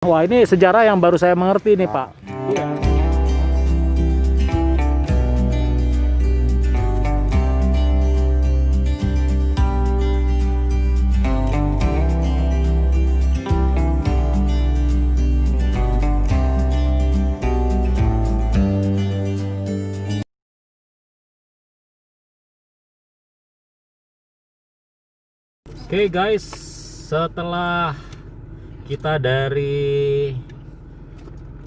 Wah, ini sejarah yang baru saya mengerti nih, Pak. Iya. Oke guys, setelah kita dari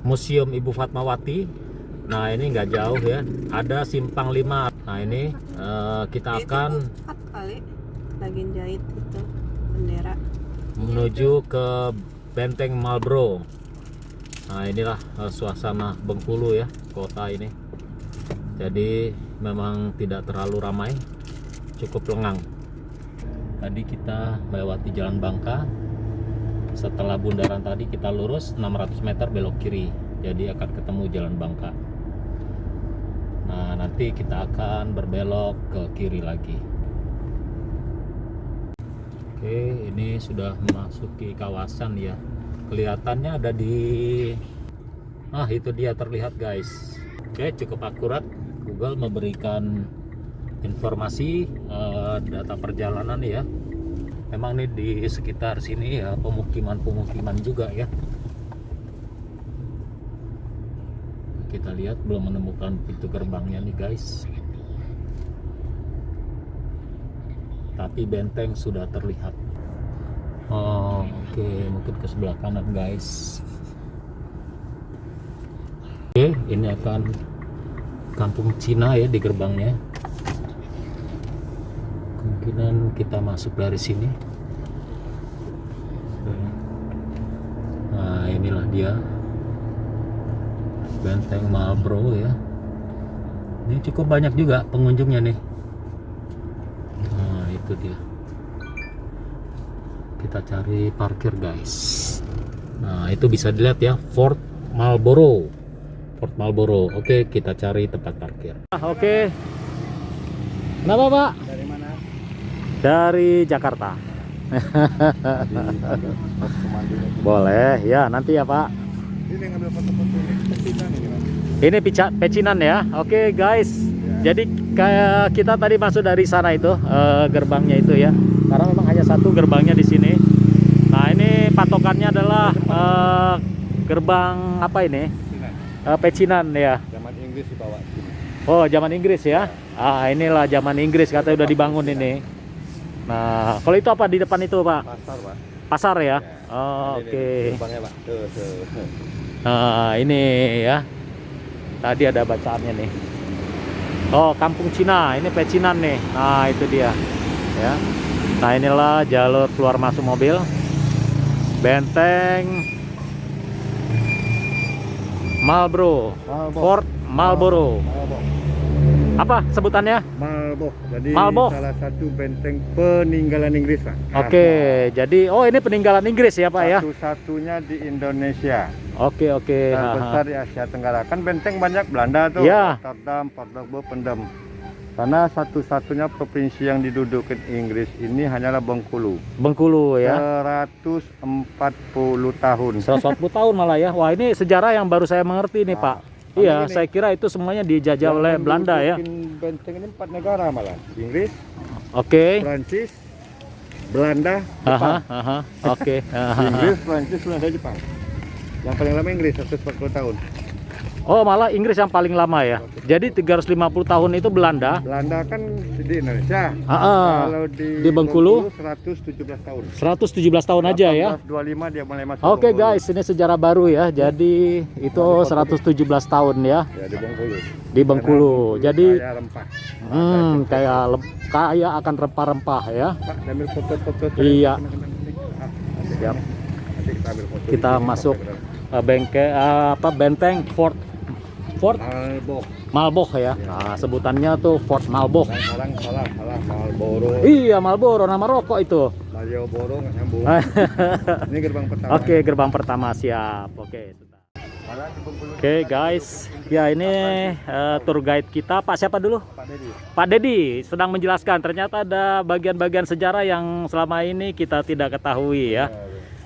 Museum Ibu Fatmawati, nah ini nggak jauh ya, ada Simpang 5. Nah ini kita akan kali lagi jahit itu bendera menuju ke Benteng Marlborough. Nah inilah suasana Bengkulu ya, kota ini. Jadi memang tidak terlalu ramai, cukup lengang. Tadi kita melewati Jalan Bangka. Setelah bundaran tadi kita lurus 600 meter belok kiri, jadi akan ketemu Jalan Bangka. Nah nanti kita akan berbelok ke kiri lagi. Oke, ini sudah memasuki kawasan ya. Kelihatannya ada di itu dia terlihat guys. Oke, cukup akurat. Google memberikan informasi data perjalanan ya. Memang nih di sekitar sini ya pemukiman juga ya. Kita lihat belum menemukan pintu gerbangnya nih guys. Tapi benteng sudah terlihat. Oke, mungkin ke sebelah kanan guys. Oke, ini akan kampung Cina ya di gerbangnya. Kemungkinan kita masuk dari sini. Nah inilah dia Benteng Marlborough ya. Ini cukup banyak juga pengunjungnya nih. Nah itu dia. Kita cari parkir guys. Nah itu bisa dilihat ya, Fort Marlborough. Oke, kita cari tempat parkir. Oke. Kenapa Pak? Dari mana? Dari Jakarta. Boleh ya, nanti ya Pak. Ini ngambil foto-foto ini pecinan ini Mas. Ini pecinan ya. Oke guys. Ya. Jadi kayak kita tadi masuk dari sana itu gerbangnya itu ya. Karena memang hanya satu gerbangnya di sini. Nah ini patokannya adalah gerbang apa ini? Pecinan ya. Zaman Inggris dibawa sini. Oh zaman Inggris ya. Inilah zaman Inggris katanya udah dibangun ini. Nah kalau itu apa di depan itu Pak? Pasar Pak. Pasar ya. Ya. Oke. Gerbangnya Pak. Tuh. Ini ya. Tadi ada bacaannya nih. Oh, Kampung Cina. Ini pecinan nih. Nah, itu dia. Ya. Nah, inilah jalur keluar masuk mobil. Benteng Marlborough. Fort Marlborough. Apa sebutannya? Marlborough. Jadi Marlborough. salah satu benteng peninggalan Inggris Pak. Oke, jadi ini peninggalan Inggris ya, Pak ya? Satu-satunya di Indonesia. Oke. Terbesar di Asia Tenggara. Kan benteng banyak Belanda tuh. Ya. Rotterdam, Portugal, Pendem. Karena satu-satunya provinsi yang didudukin Inggris ini hanyalah Bengkulu. Bengkulu ya. 140 tahun. 140 tahun malah ya. Wah, ini sejarah yang baru saya mengerti nih, Pak. Iya, saya kira itu semuanya dijajah oleh Belanda ya. Benteng ini 4 negara malah. Inggris, Oke. Prancis, Belanda, Jepang. Oke. Inggris, Prancis, Belanda, Jepang. Yang paling lama Inggris 140 tahun. Oh, malah Inggris yang paling lama ya. Jadi 350 tahun itu Belanda. Belanda kan di Indonesia. Kalau Di Bengkulu 117 tahun. 117 tahun aja ya. 1825 dia mulai masuk. Oke Bengkulu. guys, ini sejarah baru ya. Jadi itu 117 tahun ya Ya di Bengkulu. di Bengkulu. Jadi Kayak rempah. kayak akan rempah-rempah ya. Pak, ambil foto-foto. Iya. Siap. Nanti kita ambil foto. Kita di sini, masuk Pak. benteng Fort Marlborough ya. Nah, sebutannya tuh Fort Marlborough. Salah Marlborough. Iya, Marlboro nama rokok itu. Malioboro nggak nyambung. Ini gerbang pertama. Oke, gerbang pertama siap. Oke, Oke guys, ya ini tour guide kita Pak siapa dulu? Pak Dedi. Pak Dedi sedang menjelaskan ternyata ada bagian-bagian sejarah yang selama ini kita tidak ketahui ya.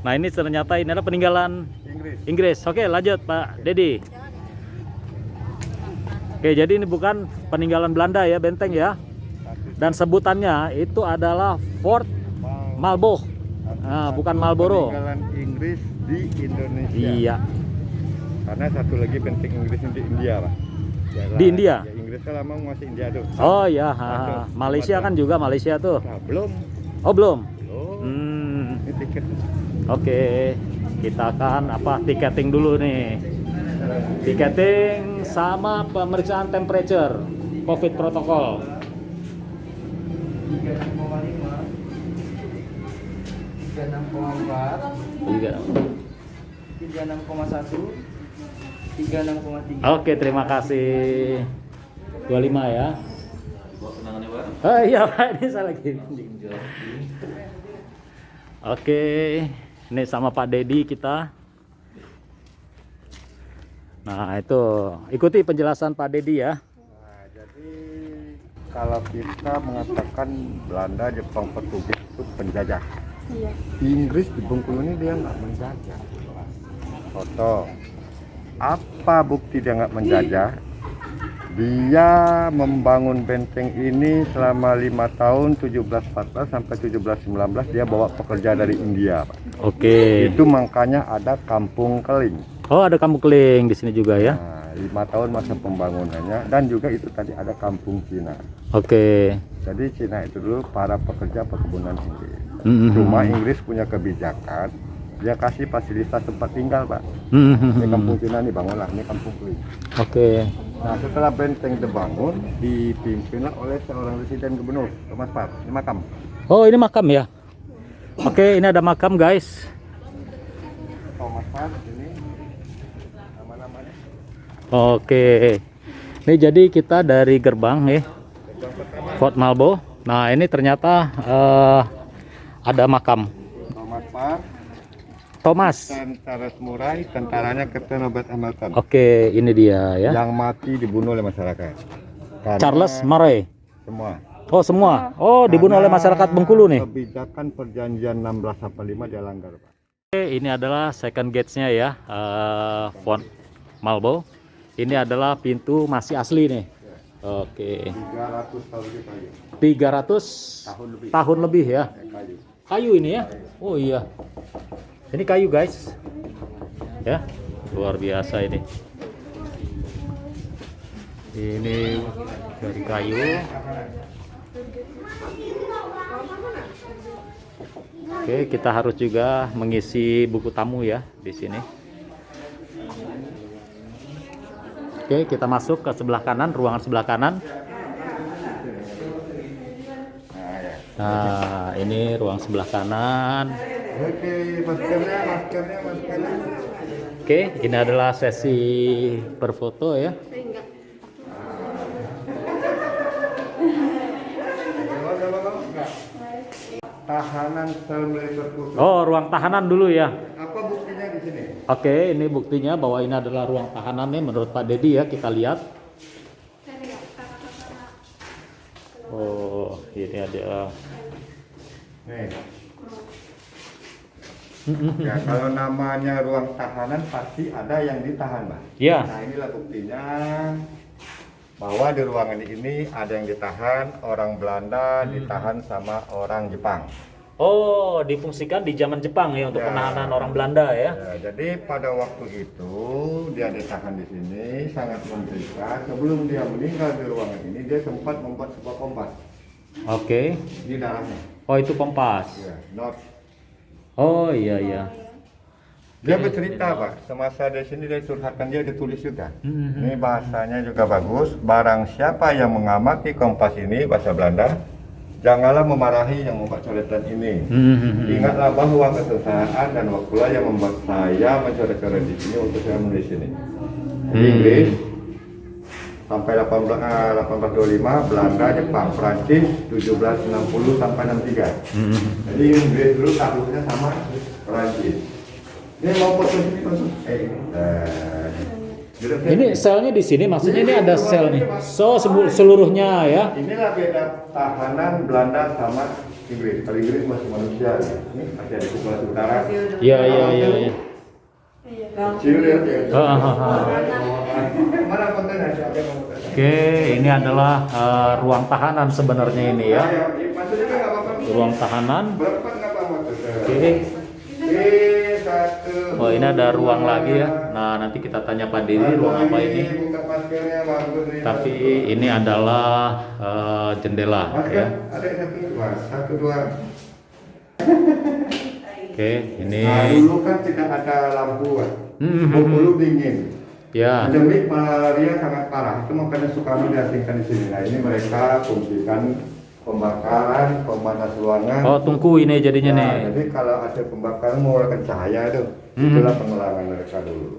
Nah ini ternyata ini adalah peninggalan Inggris. Inggris. Oke, lanjut Pak Dedi. Oke, jadi ini bukan peninggalan Belanda ya, benteng ya. Dan sebutannya itu adalah Fort Marlborough. Nah, bukan Marlboro. Peninggalan Inggris di Indonesia. Iya. Karena satu lagi benteng Inggris di India, Pak. Di India? Ya, Inggris kan lama masih India tuh. Oh ya, Ada. Malaysia kan juga Malaysia tuh. Nah, belum. Oh belum. Oh, Hmm. ini tiket. Oke, kita akan tiketing dulu nih. Tiketing sama pemeriksaan temperature, COVID protokol. 36,4, Juga. 36,1, 36,3. Oke, terima kasih. 25 ya. Oh iya Pak, ini saya lagi. Oke, ini sama Pak Dedi kita. Nah itu, ikuti penjelasan Pak Dedi ya. Nah, jadi kalau kita mengatakan Belanda, Jepang, Portugis itu penjajah. Iya. Inggris di Bengkulu ini dia nggak menjajah. Foto. Apa bukti dia nggak menjajah? Dia membangun benteng ini selama 5 tahun, 1714 sampai 1719 dia bawa pekerja dari India, Pak. Oke. Itu makanya ada Kampung Keling. Oh ada kampung keling di sini juga ya. Nah, 5 tahun masa pembangunannya dan juga itu tadi ada Kampung Cina. Oke. Jadi Cina itu dulu para pekerja perkebunan Inggris. Mhm. Cuma Inggris punya kebijakan, dia kasih fasilitas tempat tinggal, Pak. Mhm. Ini Kampung Cina nih bangunlah, ini Kampung Keling. Oke. Nah, setelah benteng dibangun, dipimpinlah oleh seorang residen gubernur, Thomas Parr. Ini makam. Oh ini makam ya. Oke, ini ada makam guys. Thomas Parr ini nama-namanya. Oke. Ini jadi kita dari gerbang nih, Fort Marlborough. Nah ini ternyata ada makam Thomas Parr, Thomas. tentara samurai, tentaranya Kapten Robert Hamilton. Oke, ini dia ya. Yang mati dibunuh oleh masyarakat. Karena Charles Murray. semua. Oh semua. Oh dibunuh oleh masyarakat Bengkulu nih. Kebijakan perjanjian 1685 dia langgar, Pak. Oke, ini adalah second gate-nya ya, Fort Marlborough. Ini adalah pintu masih asli nih. Oke. 300 tahun lebih kayu. 300 tahun lebih ya. Kayu. Kayu ini ya. Oh iya. Ini kayu guys. Ya, luar biasa ini. Ini dari kayu. Oke, kita harus juga mengisi buku tamu ya di sini. Oke, kita masuk ke sebelah kanan, ruangan sebelah kanan. Nah, ini ruang sebelah kanan. Oke, maskernya. Oke, ini adalah sesi berfoto ya. Tahanan sel militer khusus. Oh, ruang tahanan dulu ya. Apa buktinya di sini? Oke, ini buktinya bahwa ini adalah ruang tahanan nih menurut Pak Dedi ya, kita lihat. Oh, ini ada. Nih. Ya, kalau namanya ruang tahanan pasti ada yang ditahan, Pak. Ya. Nah, inilah buktinya bahwa di ruangan ini ada yang ditahan, orang Belanda ditahan sama orang Jepang. Oh, difungsikan di zaman Jepang ya untuk Ya. penahanan orang Belanda ya. Ya, jadi pada waktu itu dia ditahan di sini sangat menderita. Sebelum dia meninggal di ruangan ini, dia sempat membuat sebuah kompas Oke. di dalamnya. Oh, itu kompas. Ya, not. Oh, iya iya. Dia bercerita, Pak, semasa di sini dia curhatkan, dia ditulis juga. Mhm. Ini bahasanya juga bagus. Barang siapa yang mengamati kompas ini, bahasa Belanda, janganlah memarahi yang membuat coretan ini. Mhm. Ingatlah bahwa kesusahan dan waktulah yang membuat saya mencoret-coret di sini untuk saya menulis ini. Di Inggris sampai 1825, Belanda, Jepang, Prancis 1760 sampai 63. Jadi Inggris dulu takluknya sama Prancis. Ini mau foto sini, foto. Ini selnya di sini, maksudnya ini ada sel nih. So seluruhnya ya. Inilah beda tahanan Belanda sama Inggris. Kalau Inggris masih manusia, ini masih ada di Sulawesi Utara. Iya. Kecil ya. Mana kontennya? Siapa yang mau? Oke, ini adalah ruang tahanan sebenarnya ini ya. Maksudnya kan nggak apa-apa. Ruang tahanan. Berapa nggak apa-apa tuh? Oke. Satu. Oh, ini ada ruang lagi ya. Nah, nanti kita tanya Pak Didi ruang apa ini. Buka maskernya, bagus nih. Tapi ini adalah jendela Masker ya. ada satu dua. Oke, ini Nah, dulu kan tidak ada lampu, Pak. Bengkulu dingin. ya. Endemik malaria sangat parah. Itu makanya Soekarno diasingkan di sini. Nah, ini mereka fungsikan pembakaran, pemanas ruangan. Oh, tungku ini jadinya Nah, nih. jadi kalau ada pembakaran mengeluarkan cahaya itu, itulah pengelangan mereka dulu.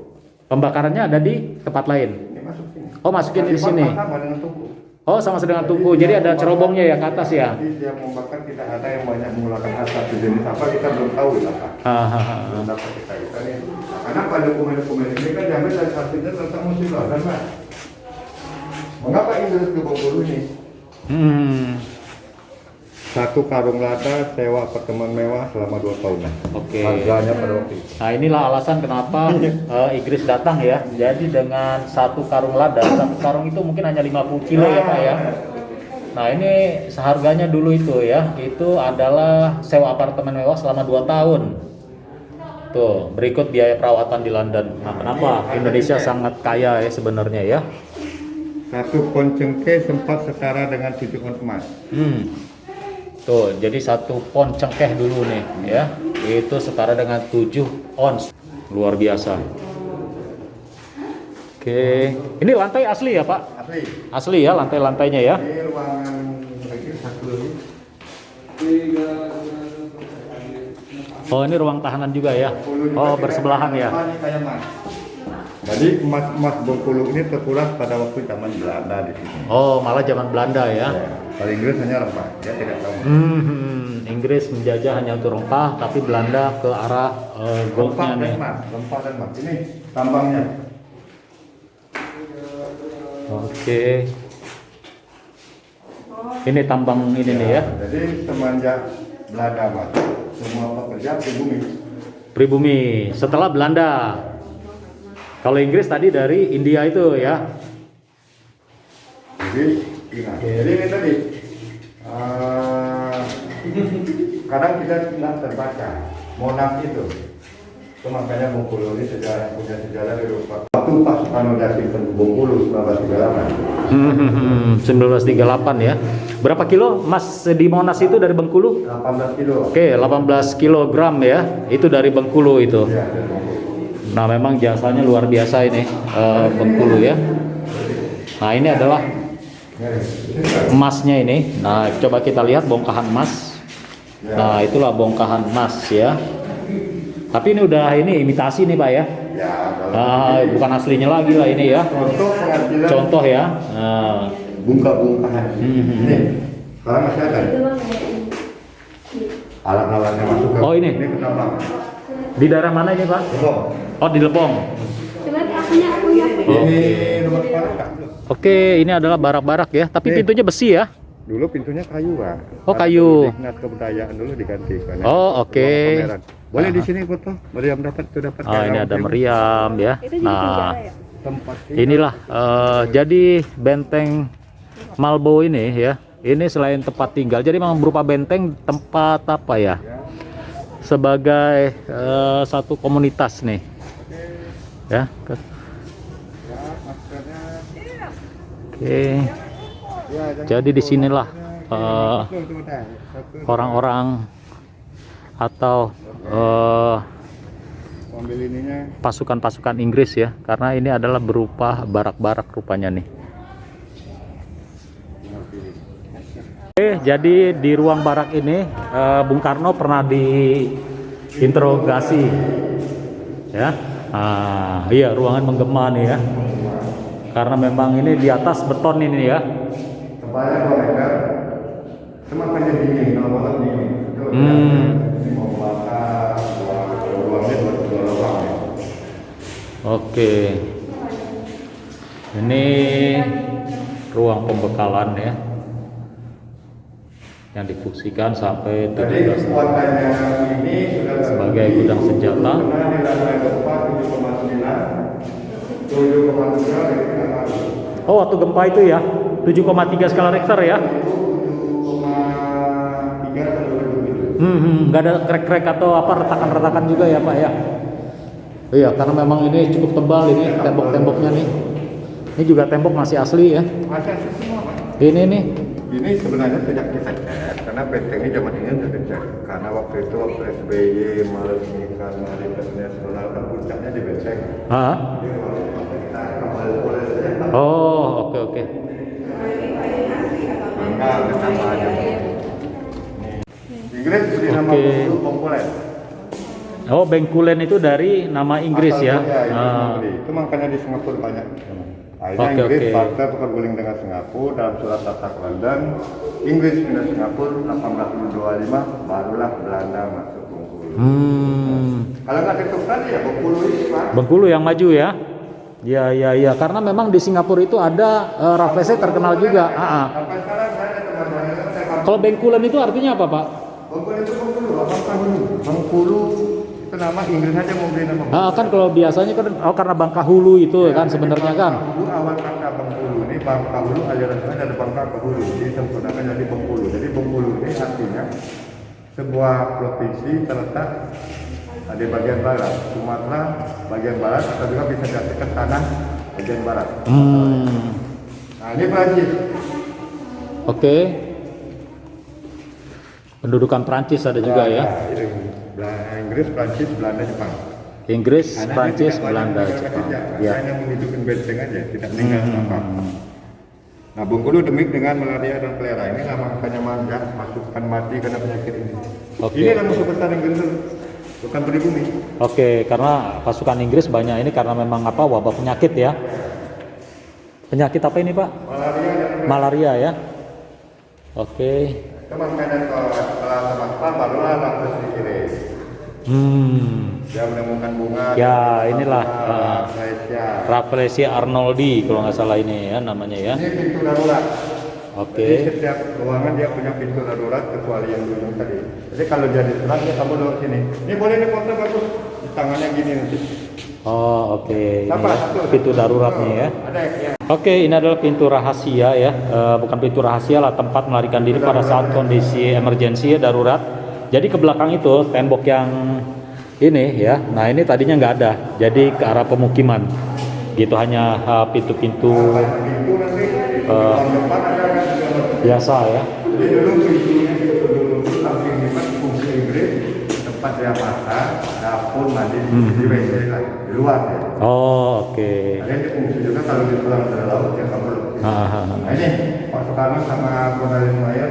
Pembakarannya ada di tempat lain. Ini masuk sini. Oh, masukin di sini. Sama dengan tungku. Oh, sama dengan tungku. Jadi ada cerobongnya ya ke atas ya. Jadi yang membakar tidak ada yang banyak mengeluarkan asap. Jenis apa kita belum tahu apa. Hahaha. Belum dapat kita nih. Karena pada dokumen-dokumen ini kan diambil dari hasilnya tentang musim lautan, Pak. Mengapa Inggris ke Bengkulu ini? Satu karung lada sewa apartemen mewah selama 2 tahun. Oke. Harganya pada waktu itu. Nah, inilah alasan kenapa Inggris datang ya. Jadi dengan satu karung lada, satu karung itu mungkin hanya 50 kilo ya Pak ya. Nah, ini seharganya dulu itu ya. Itu adalah sewa apartemen mewah selama 2 tahun. Tuh, berikut biaya perawatan di London. Nah, kenapa Indonesia sangat kaya ya sebenarnya ya. Satu pon cengkeh sempat setara dengan 7 on emas. Tuh, jadi 1 pon cengkeh dulu nih ya. Itu setara dengan 7 ons. Luar biasa. Oke. Ini lantai asli ya, Pak? Asli. Asli ya lantai-lantainya ya. Ini ruangan lagi satu lagi. Oh, ini ruang tahanan juga ya. Oh, bersebelahan ya. Kayak emas. Jadi emas-emas Bengkulu ini terkuras pada waktu zaman Belanda di sini. Oh, malah zaman Belanda ya. Kalau Inggris hanya rempah, dia tidak tahu. Inggris menjajah hanya untuk rempah, tapi Belanda ke arah goldnya nih. Rempah dan emas. Ini tambangnya. Oke. Ini tambang ini nih ya. Jadi semenjak Belanda masuk, semua pekerja pribumi. Pribumi setelah Belanda. Kalau Inggris tadi dari India itu ya. Jadi ingat. Jadi ini tadi. Kadang kita tidak terbaca. Monas itu. Itu makanya Bengkulu ini punya sejarah di Eropa. Waktu Pak Soekarno diasingkan ke Bengkulu 1938. 1938 ya. Berapa kilo emas di Monas itu dari Bengkulu? 18 kilo. Oke, 18 kilogram ya. Itu dari Bengkulu itu. Ya, dari Bengkulu. Nah, memang jasanya luar biasa ini Bengkulu ya. Nah, ini adalah emasnya ini. Nah, coba kita lihat bongkahan emas. Nah, itulah bongkahan emas ya. Tapi ini udah imitasi nih Pak ya. Ya, Bukan aslinya lagi lah ini ya. contoh pengambilan Contoh ya. bungka-bungkahan. Ini sekarang masih ada. Alat-alatnya masuk ke. Oh, ini. Ini penambang. Di daerah mana ini Pak? Lebong. Oh, di Lebong. Ini nomor Pak. Oke, ini adalah barak-barak ya. Tapi pintunya besi ya. Dulu pintunya kayu, Pak. Oh, kayu. Dinas kebudayaan dulu diganti. Kan, Oh, oke. Pameran. Boleh di sini foto. Meriam dapat tuh dapat. Oh, ini ada meriam ya. Nah, Tempat inilah jadi benteng Malbo ini ya. Ini selain tempat tinggal, jadi memang berupa benteng tempat apa ya? Sebagai satu komunitas nih. Ya. Oke. Jadi disinilah orang-orang atau pasukan-pasukan Inggris ya, karena ini adalah berupa barak-barak rupanya nih. Oke, jadi di ruang barak ini Bung Karno pernah diinterogasi ya. Iya, ruangan menggema nih ya, karena memang ini di atas beton ini ya. Tempatnya 2 meter. Cuma hanya dingin, kalau malam dingin. Ini mau bakar, ruangnya buat 2 lubang. Oke. Ini ruang pembekalan ya, yang difungsikan sampai Jadi 17 kekuatannya ini sudah sebagai gudang senjata. Karena di lantai 4 7,9 7,9 Oh, waktu gempa itu ya 7,3 skala Richter ya. 7,3 Nggak ada krek-krek atau apa retakan-retakan juga ya Pak ya. Iya, karena memang ini cukup tebal ini tembok-temboknya nih. Ini juga tembok masih asli ya. Masih asli semua, Pak. Ini nih. Ini sebenarnya sejak kita cek, karena benteng ini zaman ini sudah dicek. Karena waktu itu waktu SBY meresmikan hari nasional kan puncaknya di benteng. Hah? Jadi kalau kita kembali boleh saja. Oh, oke. Enggak sama aja. Inggris beri nama Oke. dulu Bengkulen. Oh, Bengkulen itu dari nama Inggris ya. Ah. Itu makanya di Singapura banyak. Akhirnya Oke, Inggris oke. partai berguling dengan Singapura dalam surat Tatak London. Inggris pindah Singapura 1825, barulah Belanda masuk Bengkulu. Kalau nggak ditukar ya Bengkulu ini Pak. Bengkulu yang maju ya. Iya. Karena memang di Singapura itu ada Raffles terkenal juga. Sampai sekarang saya ada teman-teman Kalau Bengkulen itu artinya apa Pak? Bengkulu itu Bengkulu, Bengkulu. Bengkulu itu nama Inggris aja mau beli nama. Kan kalau biasanya kan karena Bangkahulu itu kan sebenarnya kan. Bengkulu awal kata Bengkulu ini Bangkahulu alirannya dari Bangkahulu disempurnakan jadi Bengkulu. Jadi Bengkulu ini artinya sebuah provinsi terletak di bagian barat Sumatera bagian barat atau juga bisa diartikan tanah bagian barat. Nah ini Prancis. Oke. Pendudukan Prancis ada juga ya. Inggris, Prancis, Belanda, Jepang. Inggris, Karena Prancis, dia tidak Belanda, banyak Jepang. meninggalkan Ya. hanya menghidupkan benteng aja, tidak meninggalkan apa. Nah, Bengkulu demik dengan malaria dan kolera ini lah makanya manja masukkan mati karena penyakit ini. Oke. Ini adalah musuh besar Inggris, bukan pribumi. Oke, karena pasukan Inggris banyak ini karena memang apa wabah penyakit ya. Penyakit apa ini Pak? Malaria dan Malaria ya. Oke. itu makanya kalau setelah sama barulah langsung dikirim. Dia menemukan bunga. Ya, inilah, Malaysia. Rafflesia Arnoldi kalau nggak salah ini ya namanya ya. Ini pintu darurat. Oke. Jadi setiap ruangan dia punya pintu darurat kecuali yang di ujung tadi. Jadi kalau jadi serang dia kamu lewat sini. Ini boleh nih foto bagus. Di tangannya gini nanti. Oh, oke. Ini Apa? ya, pintu daruratnya ya. Ada ya. Oke, ini adalah pintu rahasia ya. Bukan pintu rahasia lah, tempat melarikan diri pada saat kondisi emergensi ya, darurat. Jadi ke belakang itu tembok yang ini ya. Nah, ini tadinya nggak ada. Jadi ke arah pemukiman. Gitu hanya pintu-pintu Pintu nanti di depan ada kan juga. biasa ya. Jadi dulu pintu samping depan fungsi Inggris tempat dia masak, dapur, mandi, di WC lah di luar ya. Oh, oke. Ada yang fungsi juga kalau di pulang dari laut ya kamu. Nah ini Pak Soekarno sama Kolonel Ismail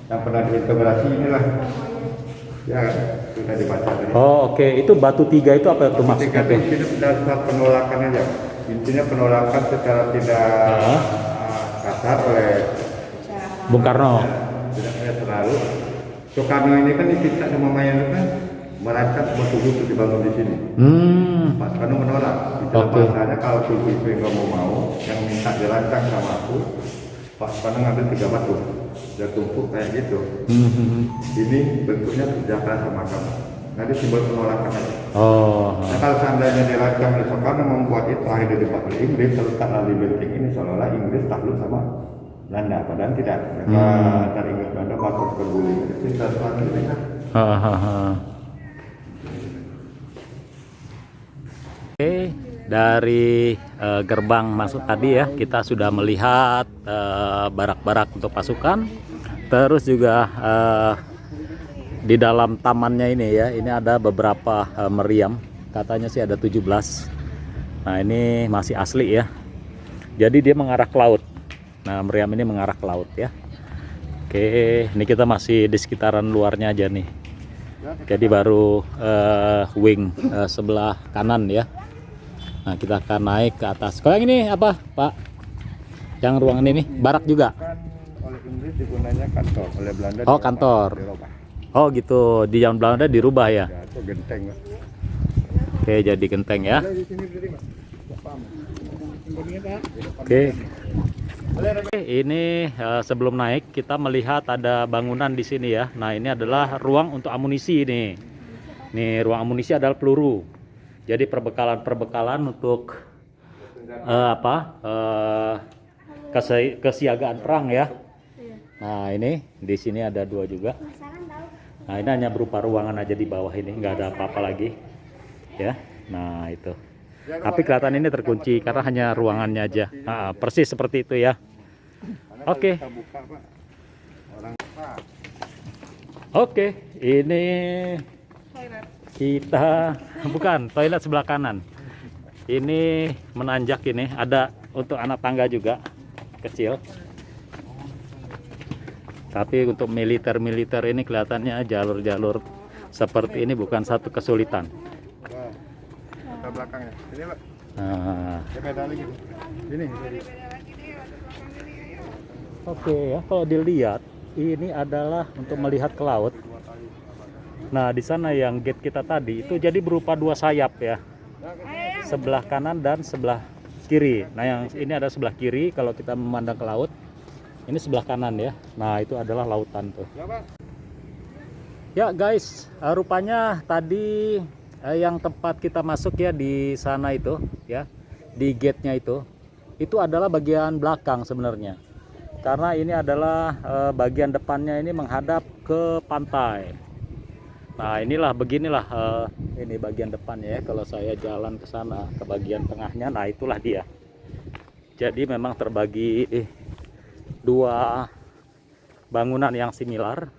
yang pernah diintegrasi inilah. Ya sudah dibaca tadi. Oh, oke. Itu batu tiga itu apa itu maksudnya Ketika tuh? itu dasar penolakan aja. Intinya penolakan secara tidak kasar oleh Bung Karno. tidak terlalu. Soekarno ini kan diminta sama Mayan kan merancang sebuah tugu untuk dibangun di sini. Pak Soekarno menolak. Bicara Oke. bahasanya kalau tugu itu yang nggak mau, yang minta dirancang sama aku, Pak Soekarno ngambil 3 batu, dia tumpuk kayak gitu. Ini bentuknya sejahtera sama kamu. Nanti simbol penolakan aja. Oh. Nah, kalau seandainya dirancang oleh Soekarno membuat itu akhirnya dibuat oleh Inggris, terletak di benteng ini seolah-olah Inggris takluk sama Belanda, padahal tidak. Mereka antara Inggris Belanda batas berguling. Itu sesuatu ini kan. Oke, dari gerbang masuk tadi ya kita sudah melihat barak-barak untuk pasukan. Terus juga di dalam tamannya ini ya, ini ada beberapa meriam. Katanya sih ada 17. Nah, ini masih asli ya. Jadi dia mengarah ke laut. Nah, meriam ini mengarah ke laut ya. Oke, ini kita masih di sekitaran luarnya aja nih. Jadi baru wing sebelah kanan ya. Nah, kita akan naik ke atas. Kalau yang ini apa, Pak? Yang ruangan ini barak juga. Kan oleh Inggris digunanya kantor, oleh Belanda. Oh, kantor. dirubah. Oh, gitu. Di zaman Belanda dirubah ya. Ya, itu genteng. Mas. Oke, jadi genteng ya. Di sini berdiri, Mas. Ya, paham. Oke. Ini sebelum naik kita melihat ada bangunan di sini ya. Nah, ini adalah ruang untuk amunisi nih. Nih, ruang amunisi adalah peluru. Jadi perbekalan untuk kesiagaan perang ya. Nah, ini di sini ada 2 juga. Nah, ini hanya berupa ruangan aja di bawah ini, nggak ada apa-apa lagi ya. Nah, itu. Tapi kelihatan ini terkunci karena hanya ruangannya aja. Nah, persis seperti itu ya. Oke. Oke, ini kita bukan toilet sebelah kanan. Ini menanjak ini, ada untuk anak tangga juga kecil. Tapi untuk militer ini kelihatannya jalur-jalur seperti ini bukan satu kesulitan. Belakangnya. Ini, Pak. Nah. Ini. Oke ya, kalau dilihat ini adalah untuk melihat ke laut. Nah, di sana yang gate kita tadi itu jadi berupa 2 sayap ya. Sebelah kanan dan sebelah kiri. Nah, yang ini ada sebelah kiri kalau kita memandang ke laut. Ini sebelah kanan ya. Nah, itu adalah lautan tuh. Ya guys, rupanya tadi yang tempat kita masuk ya di sana itu ya, di gate-nya itu adalah bagian belakang sebenarnya. Karena ini adalah bagian depannya ini menghadap ke pantai. Nah, beginilah ini bagian depannya ya. Kalau saya jalan ke sana ke bagian tengahnya, nah itulah dia. Jadi memang terbagi 2 bangunan yang similar.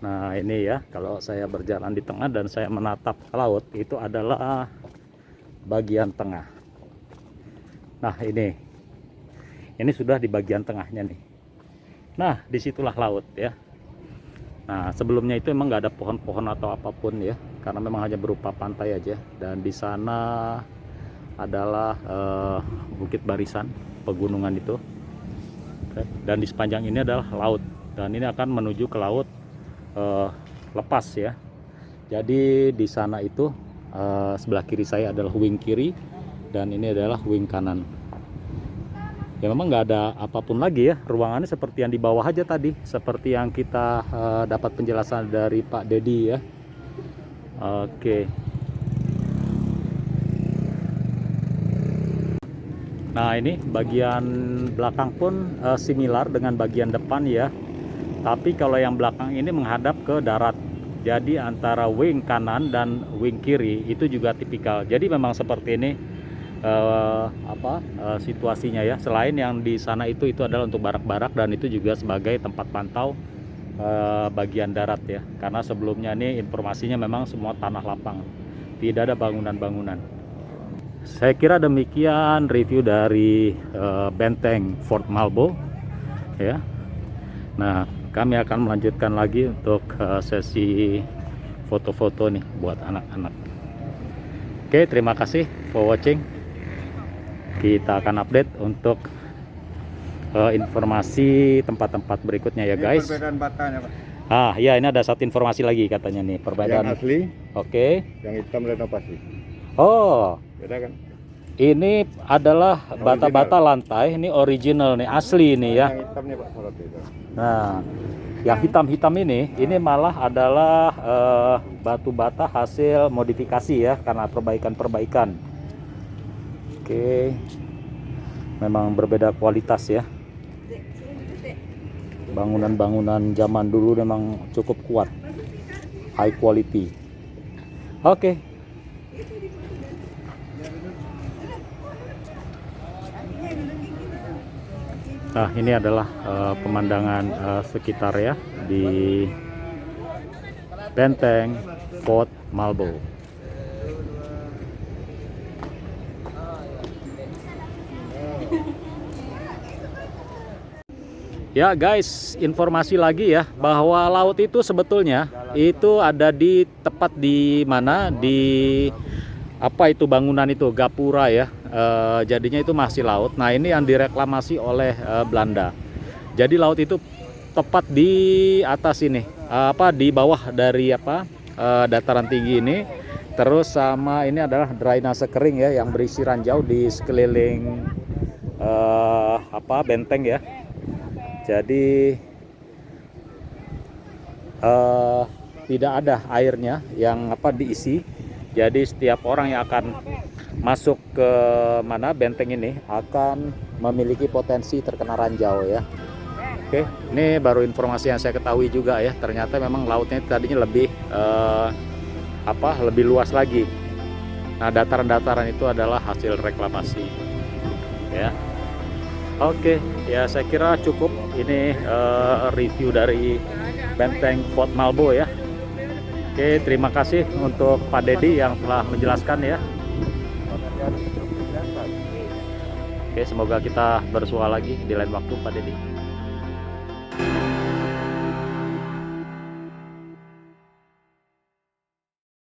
Nah, ini ya, kalau saya berjalan di tengah dan saya menatap ke laut, itu adalah bagian tengah. Nah, ini sudah di bagian tengahnya nih. Nah, disitulah laut ya. Nah, sebelumnya itu memang nggak ada pohon-pohon atau apapun ya, karena memang hanya berupa pantai aja. Dan di sana adalah bukit barisan, pegunungan itu. Dan di sepanjang ini adalah laut. Dan ini akan menuju ke laut lepas ya. Jadi di sana itu sebelah kiri saya adalah wing kiri dan ini adalah wing kanan. Ya memang nggak ada apapun lagi ya, ruangannya seperti yang di bawah aja tadi, seperti yang kita dapat penjelasan dari Pak Dedi ya. Oke. Nah, ini bagian belakang pun similar dengan bagian depan ya. Tapi kalau yang belakang ini menghadap ke darat. Jadi antara wing kanan dan wing kiri itu juga tipikal. Jadi memang seperti ini situasinya ya. Selain yang di sana itu adalah untuk barak-barak dan itu juga sebagai tempat pantau bagian darat ya. Karena sebelumnya ini informasinya memang semua tanah lapang. Tidak ada bangunan-bangunan. Saya kira demikian review dari benteng Fort Malbo ya. Nah, kami akan melanjutkan lagi untuk sesi foto-foto nih buat anak-anak. Oke, terima kasih for watching. Kita akan update untuk informasi tempat-tempat berikutnya ya guys. Ini perbedaan batanya, Pak. Ah ya, ini ada satu informasi lagi katanya nih, perbedaan. Yang asli, Oke. yang hitam renovasi. Oh, Beda kan? ini adalah bata-bata lantai, ini original nih, asli nih ya. Yang hitam nih Pak, sorot itu. Nah, yang hitam-hitam ini malah adalah batu bata hasil modifikasi ya, karena perbaikan-perbaikan. Oke, memang berbeda kualitas ya. Bangunan-bangunan zaman dulu memang cukup kuat, high quality. Oke. Nah, ini adalah pemandangan sekitar ya di benteng Fort Malbo. Ya guys, informasi lagi ya bahwa laut itu sebetulnya itu ada di tepat di mana, di apa itu bangunan itu, gapura ya. Jadinya itu masih laut. Nah, ini yang direklamasi oleh Belanda. Jadi laut itu tepat di atas ini, di bawah dari dataran tinggi ini. Terus sama ini adalah drainase kering ya yang berisi ranjau di sekeliling benteng ya. Jadi tidak ada airnya yang diisi. Jadi setiap orang yang akan masuk ke benteng ini akan memiliki potensi terkena ranjau ya. Oke, ini baru informasi yang saya ketahui juga ya. Ternyata memang lautnya tadinya lebih lebih luas lagi. Nah, dataran-dataran itu adalah hasil reklamasi ya. Oke, ya saya kira cukup ini review dari Benteng Fort Malbo ya. Oke, terima kasih untuk Pak Dedi yang telah menjelaskan ya. Oke, semoga kita bersua lagi di lain waktu Pak Dedi.